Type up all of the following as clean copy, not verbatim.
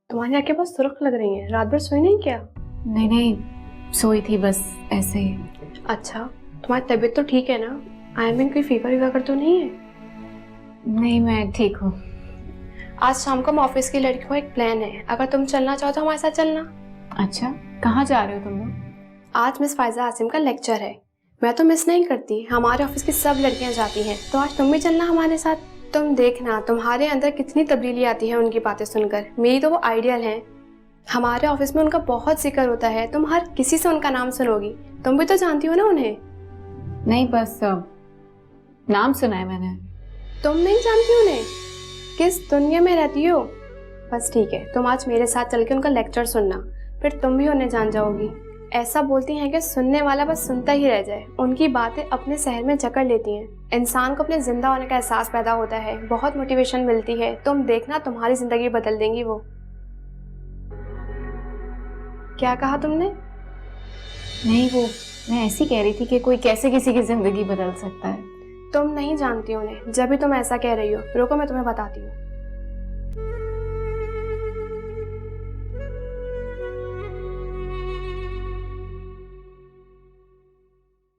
तुम्हारी आंखें बहुत सुर्ख लग रही हैं। रात भर सोई नहीं क्या? नहीं, सोई थी बस ऐसे ही। अच्छा, तुम्हारी तबीयत तो ठीक है ना? आई मीन कोई फीवर वीवर तो नहीं है? नहीं, मैं ठीक हूँ। आज शाम को हम ऑफिस की लड़कियों का एक प्लान है, अगर तुम चलना चाहो तो हमारे साथ चलना। अच्छा, कहाँ जा रहे हो तुम लोग? आज मिस फायजा आसिम का लेक्चर है। मैं तो मिस नहीं करती, हमारे ऑफिस की सब लड़कियां जाती हैं, तो आज तुम भी चलना हमारे साथ। तुम देखना तुम्हारे अंदर कितनी तब्दीली आती है उनकी बातें सुनकर। मेरी तो वो आइडियल हैं। हमारे ऑफिस में उनका बहुत जिक्र होता है, तुम हर किसी से उनका नाम सुनोगी। तुम भी तो जानती हो ना उन्हें। नहीं, बस नाम सुना है मैंने। तुम नहीं जानती उन्हें? किस दुनिया में रहती हो? बस ठीक है, तुम आज मेरे साथ चल के उनका लेक्चर सुनना, फिर तुम भी उन्हें जान जाओगी। ऐसा बोलती हैं कि सुनने वाला बस सुनता ही रह जाए। उनकी बातें अपने शहर में जकड़ लेती हैं। इंसान को अपने जिंदा होने का एहसास पैदा होता है, बहुत मोटिवेशन मिलती है। तुम देखना तुम्हारी जिंदगी बदल देंगी वो। क्या कहा तुमने? नहीं, वो मैं ऐसी कह रही थी कि कोई कैसे किसी की जिंदगी बदल सकता है। तुम नहीं जानती उन्हें, जब भी तुम ऐसा कह रही हो। रुको, मैं तुम्हें बताती हूँ।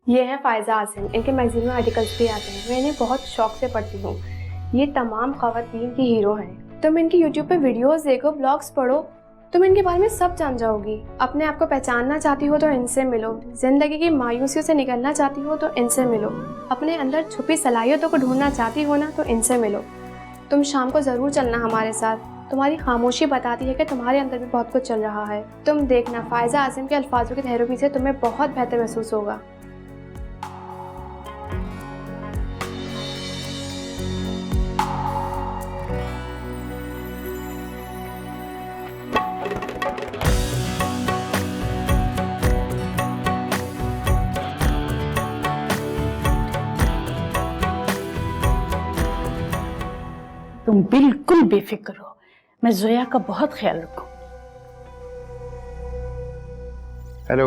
ये है फायजा आसिम। इनके मैगजीन में आर्टिकल्स भी आते हैं, मैं इन्हें बहुत शौक से पढ़ती हूँ। ये तमाम खवातीन की हीरो हैं। तुम इनकी यूट्यूब पे वीडियोस देखो, ब्लॉग्स पढ़ो, तुम इनके बारे में सब जान जाओगी। अपने आप को पहचानना चाहती हो तो इनसे मिलो। जिंदगी की मायूसियों से निकलना चाहती हो तो इनसे मिलो। अपने अंदर छुपी सलाहियतों को ढूंढना चाहती हो ना, तो इनसे मिलो। तुम शाम को जरूर चलना हमारे साथ। तुम्हारी खामोशी बताती है कि तुम्हारे अंदर भी बहुत कुछ चल रहा है। तुम देखना, फायजा आसिम के अल्फाजों की थेरेपी से तुम्हें बहुत बेहतर महसूस होगा। तुम बिल्कुल बेफिक्र हो, मैं जोया का बहुत ख्याल रखूं। हेलो।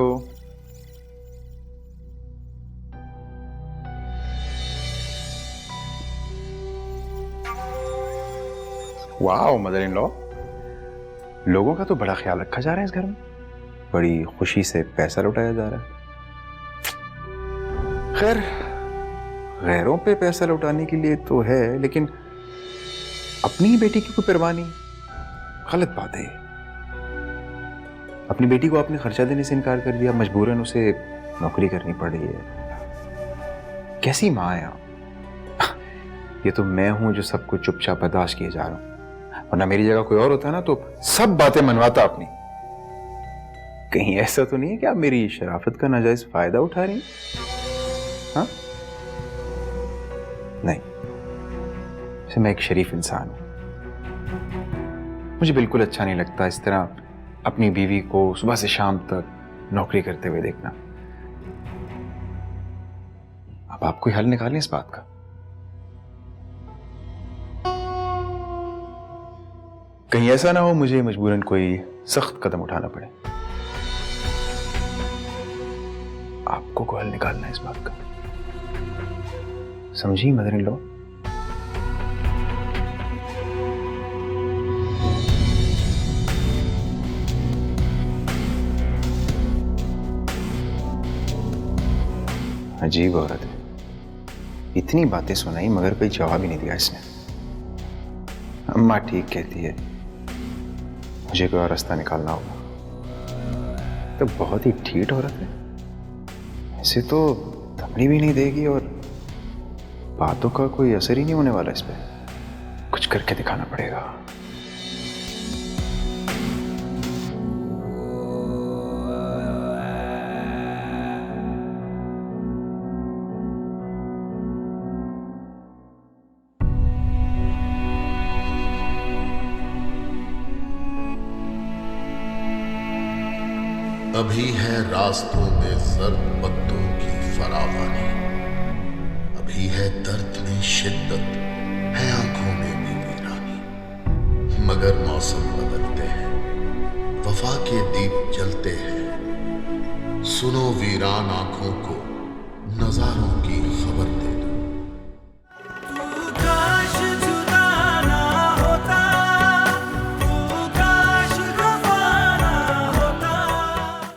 वाह मदर इन लॉ, लोगों का तो बड़ा ख्याल रखा जा रहा है इस घर में। बड़ी खुशी से पैसा लौटाया जा रहा है। खैर, गैरों पे पैसा लौटाने के लिए तो है, लेकिन अपनी ही बेटी की कोई परवाह नहीं। गलत बात है। अपनी बेटी को आपने खर्चा देने से इनकार कर दिया, मजबूरन उसे नौकरी करनी पड़ रही है। कैसी माँ है आप? ये तो मैं हूं जो सब कुछ चुपचाप बर्दाश्त किए जा रहा हूं, वरना मेरी जगह कोई और होता ना तो सब बातें मनवाता अपनी। कहीं ऐसा तो नहीं है कि आप मेरी शराफत का नाजायज फायदा उठा रही हैं? हाँ? नहीं, वैसे मैं एक शरीफ इंसान हूं। मुझे बिल्कुल अच्छा नहीं लगता इस तरह अपनी बीवी को सुबह से शाम तक नौकरी करते हुए देखना। अब आप कोई हल निकालें इस बात का। कहीं ऐसा ना हो मुझे मजबूरन कोई सख्त कदम उठाना पड़े। आपको कोई हल निकालना है इस बात का, समझी मदर इन लॉ? अजीब औरत है, इतनी बातें सुनाई मगर कोई जवाब ही नहीं दिया इसने। अम्मा ठीक कहती है, मुझे कोई और रास्ता निकालना होगा। तो बहुत ही ठीठ औरत है, ऐसे तो थमड़ी भी नहीं देगी और बातों का कोई असर ही नहीं होने वाला इस पे। कुछ करके दिखाना पड़ेगा। अभी है रास्तों में जर्द पत्तों की फरावानी, अभी है दर्द में शिद्दत, है आंखों में भी वीरानी। मगर मौसम बदलते हैं, वफा के दीप जलते हैं, सुनो वीरान आंखों को, नजारों